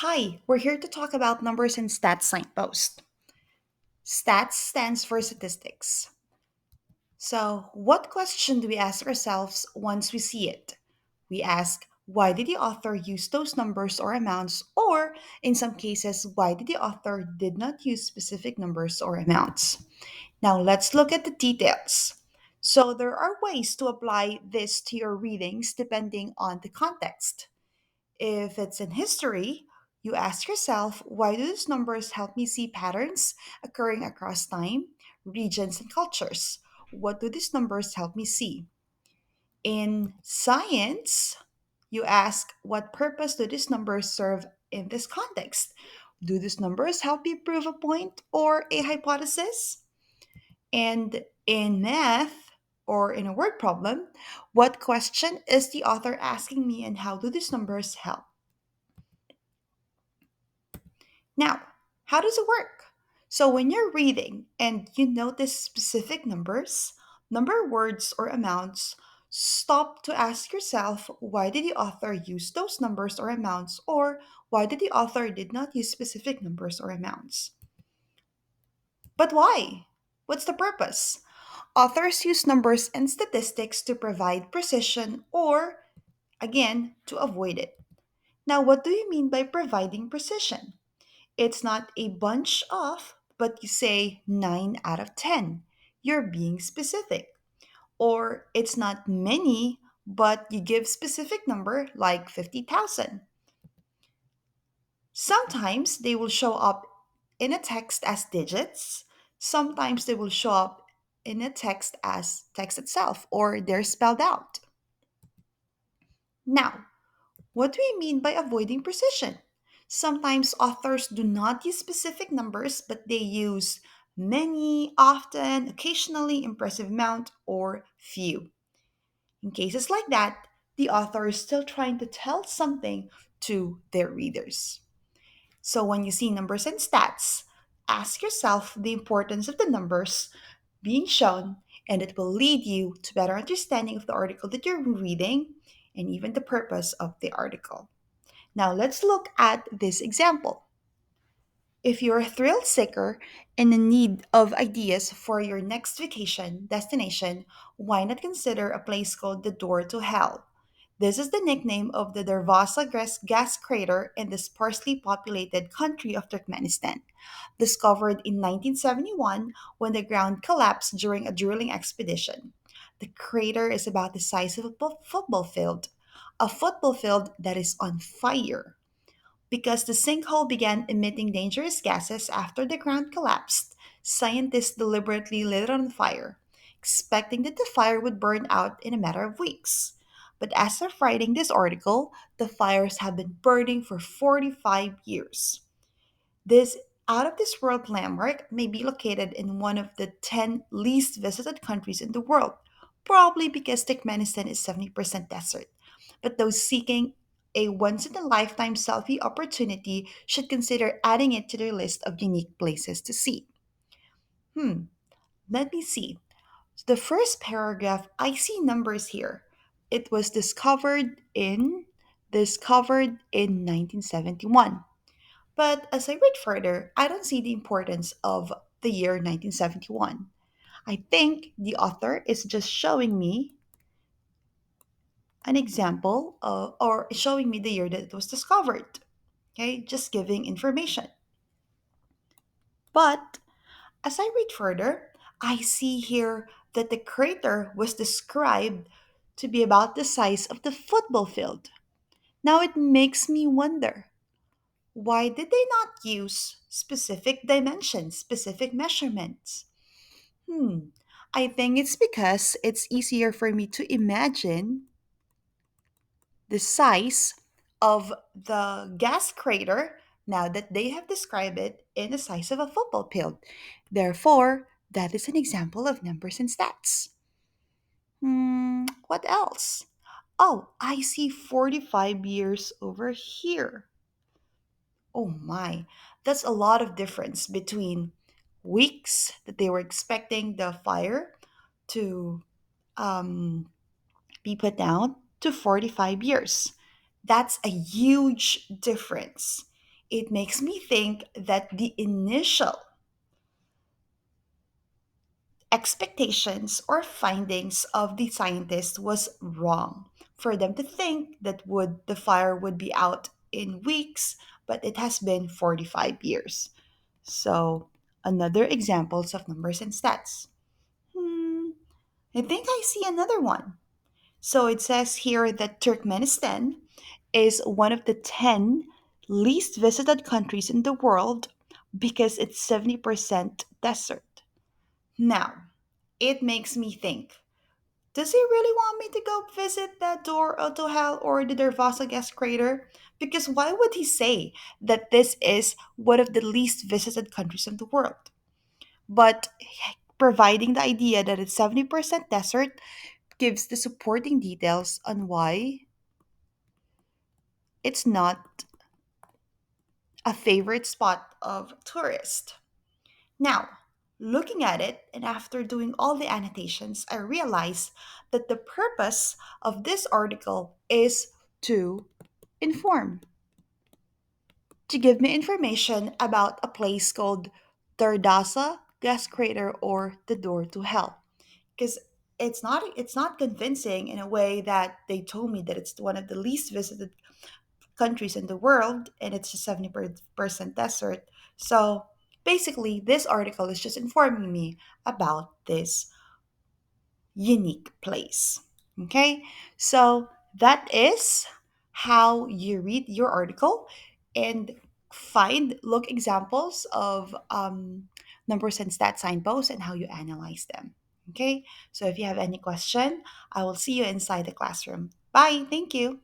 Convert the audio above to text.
Hi, we're here to talk about numbers and stats signpost. Stats stands for statistics. So, what question do we ask ourselves once we see it? We ask, why did the author use those numbers or amounts? Or, in some cases, why did the author did not use specific numbers or amounts? Now, let's look at the details. So, there are ways to apply this to your readings depending on the context. If it's in history, you ask yourself, why do these numbers help me see patterns occurring across time, regions, and cultures? What do these numbers help me see? In science, you ask, what purpose do these numbers serve in this context? Do these numbers help me prove a point or a hypothesis? And in math, or in a word problem, what question is the author asking me and how do these numbers help? Now, how does it work? So, when you're reading and you notice specific numbers, number words, or amounts, stop to ask yourself, why did the author use those numbers or amounts, or why did the author did not use specific numbers or amounts? But why? What's the purpose? Authors use numbers and statistics to provide precision or, again, to avoid it. Now, what do you mean by providing precision? It's not a bunch of, but you say 9 out of 10. You're being specific. Or it's not many, but you give specific number like 50,000. Sometimes they will show up in a text as digits. Sometimes they will show up in a text as text itself or they're spelled out. Now, what do we mean by avoiding precision? Sometimes authors do not use specific numbers, but they use many, often, occasionally, impressive amount, or few. In cases like that, the author is still trying to tell something to their readers. So when you see numbers and stats, ask yourself the importance of the numbers being shown, and it will lead you to better understanding of the article that you're reading and even the purpose of the article. Now let's look at this example. If you're a thrill seeker and in need of ideas for your next vacation destination, why not consider a place called the Door to Hell? This is the nickname of the Darvaza gas crater in the sparsely populated country of Turkmenistan, discovered in 1971 when the ground collapsed during a drilling expedition. The crater is about the size of a football field, a football field that is on fire. Because the sinkhole began emitting dangerous gases after the ground collapsed, scientists deliberately lit it on fire, expecting that the fire would burn out in a matter of weeks. But as of writing this article, the fires have been burning for 45 years. This out of this world landmark may be located in one of the 10 least visited countries in the world, probably because Turkmenistan is 70% desert. But those seeking a once in a lifetime selfie opportunity should consider adding it to their list of unique places to see. Hmm, let me see. The first paragraph, I see numbers here. It was discovered in 1971. But as I read further, I don't see the importance of the year 1971. I think the author is just showing me an example or showing me the year that it was discovered. Okay, just giving information. But as I read further, I see here that the crater was described to be about the size of the football field. Now it makes me wonder, why did they not use specific dimensions, specific measurements? I think it's because it's easier for me to imagine the size of the gas crater now that they have described it in the size of a football field. Therefore, that is an example of numbers and stats. What else? Oh, I see 45 years over here. Oh my, that's a lot of difference between weeks that they were expecting the fire to um, be put down to 45 years. That's a huge difference. it makes me think that the initial expectations or findings of the scientists was wrong for them to think that the fire would be out in weeks, but it has been 45 years. So another examples of numbers and stats. Hmm, I think I see another one. So it says here that Turkmenistan is one of the 10 least visited countries in the world because it's 70% desert. Now, it makes me think, does he really want me to go visit that door to hell or the Dervasa gas crater? Because why would he say that this is one of the least visited countries in the world? But providing the idea that it's 70% desert gives the supporting details on why it's not a favorite spot of tourists. Now, looking at it and after doing all the annotations, I realized that the purpose of this article is to inform, to give me information about a place called Tardasa Gas Crater or the Door to Hell. Because it's not convincing in a way that they told me that it's one of the least visited countries in the world and it's just 70% desert. So basically, this article is just informing me about this unique place. Okay, so that is how you read your article and look examples of numbers and stat signposts and how you analyze them. Okay, so if you have any question, I will see you inside the classroom. Bye. Thank you.